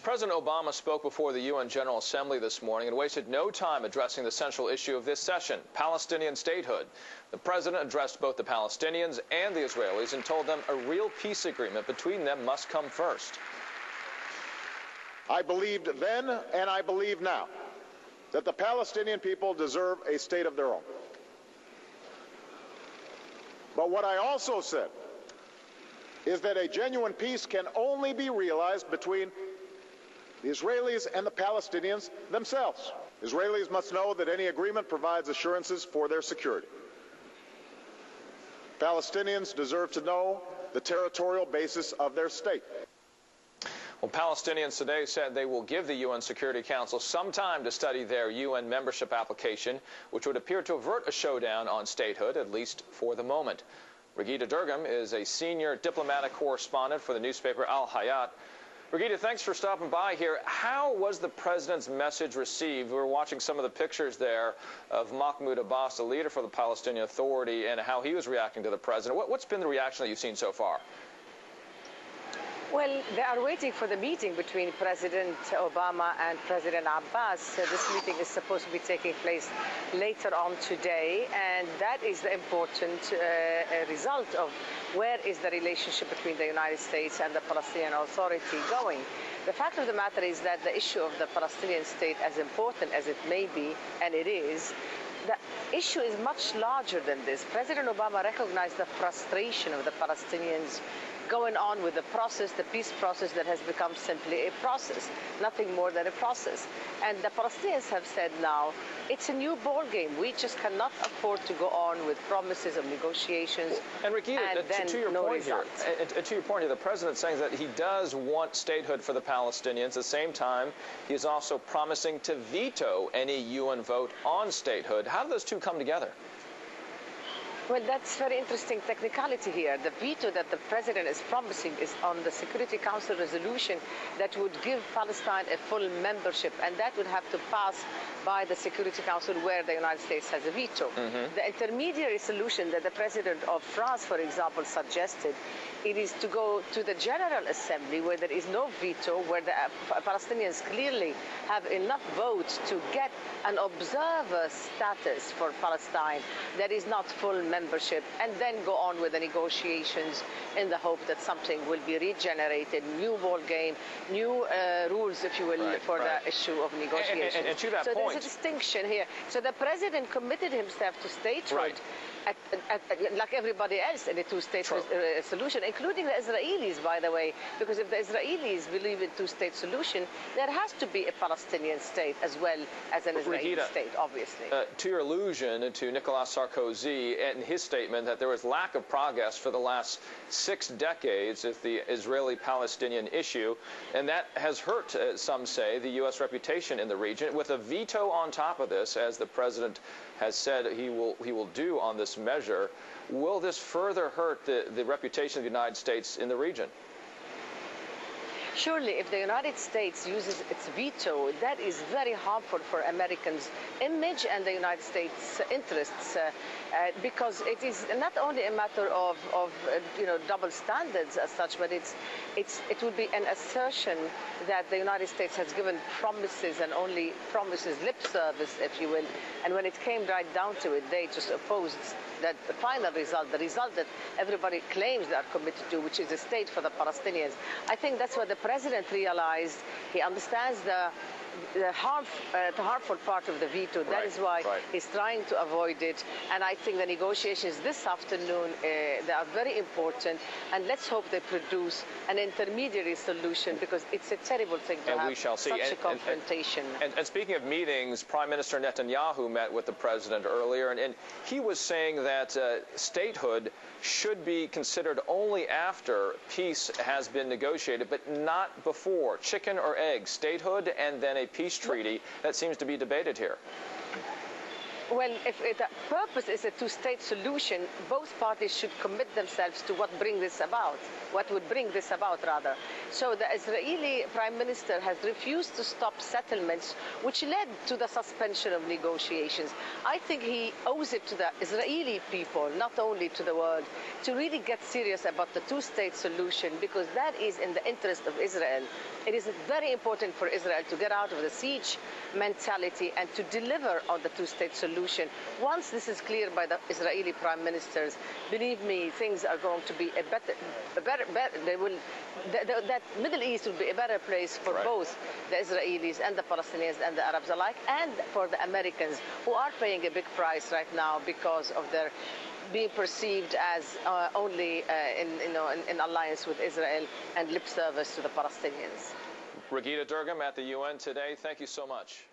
President Obama spoke before the UN General Assembly this morning and wasted no time addressing the central issue of this session, Palestinian statehood. The president addressed both the Palestinians and the Israelis and told them a real peace agreement between them must come first. I believed then and I believe now that the Palestinian people deserve a state of their own. But what I also said is that a genuine peace can only be realized between the Israelis and the Palestinians themselves. Israelis must know that any agreement provides assurances for their security. Palestinians deserve to know the territorial basis of their state. Well, Palestinians today said they will give the UN Security Council some time to study their UN membership application, which would appear to avert a showdown on statehood, at least for the moment. Raghida Dergham is a senior diplomatic correspondent for the newspaper Al Hayat. Raghida, thanks for stopping by here. How was the president's message received? We were watching some of the pictures there of Mahmoud Abbas, the leader for the Palestinian Authority, and how he was reacting to the president. What's been the reaction that you've seen so far? Well, they are waiting for the meeting between President Obama and President Abbas. This meeting is supposed to be taking place later on today, and that is the important result of where is the relationship between the United States and the Palestinian Authority going. The fact of the matter is that the issue of the Palestinian state, as important as it may be, and it is, the issue is much larger than this. President Obama recognized the frustration of the Palestinians going on with the process, the peace process that has become simply a process, nothing more than a process. And the Palestinians have said now, it's a new ball game. We just cannot afford to go on with promises of negotiations. And Raghida, to your point here, the president's saying that he does want statehood for the Palestinians. At the same time, he is also promising to veto any UN vote on statehood. How do those two come together? Well, that's very interesting technicality here. The veto that the president is promising is on the Security Council resolution that would give Palestine a full membership, and that would have to pass by the Security Council where the United States has a veto. The intermediary solution that the president of France, for example, suggested, it is to go to the General Assembly where there is no veto, where the Palestinians clearly have enough votes to get an observer status for Palestine that is not full membership, and then go on with the negotiations in the hope that something will be regenerated, new ball game, new rules, if you will, for the issue of negotiations. And to that point, point, there's a distinction here. So the president committed himself to statehood, like everybody else in a two-state solution, including the Israelis, by the way, because if the Israelis believe in two-state solution, there has to be a Palestinian state as well as an Israeli state, obviously. To your allusion to Nicolas Sarkozy and his statement that there was lack of progress for the last 6 decades with the Israeli-Palestinian issue, and that has hurt, some say, the U.S. reputation in the region. With a veto on top of this, as the president has said he will do on this measure, will this further hurt the reputation of the United States in the region? Surely, if the United States uses its veto, that is very harmful for Americans' image and the United States' interests, because it is not only a matter of double standards as such, but it would be an assertion that the United States has given promises and only promises, lip service, if you will, and when it came right down to it, they just opposed that the final result, the result that everybody claims they are committed to, which is a state for the Palestinians. I think that's what the president realized. He understands the harmful part of the veto. That is why he's trying to avoid it. And I think the negotiations this afternoon, they are very important. And let's hope they produce an intermediary solution, because it's a terrible thing to have such a confrontation. And speaking of meetings, Prime Minister Netanyahu met with the president earlier, and he was saying that statehood should be considered only after peace has been negotiated, but not before. Chicken or egg, statehood and then a peace treaty. That seems to be debated here. Well, if the purpose is a two-state solution, both parties should commit themselves to what would bring this about, rather. So the Israeli Prime Minister has refused to stop settlements, which led to the suspension of negotiations. I think he owes it to the Israeli people, not only to the world, to really get serious about the two-state solution, because that is in the interest of Israel. It is very important for Israel to get out of the siege mentality and to deliver on the two-state solution. Once this is clear by the Israeli prime ministers, believe me, things are going to be that Middle East will be a better place for both the Israelis and the Palestinians and the Arabs alike, and for the Americans, who are paying a big price right now because of their being perceived as only in alliance with Israel and lip service to the Palestinians. Raghida Dergham at the UN today, thank you so much.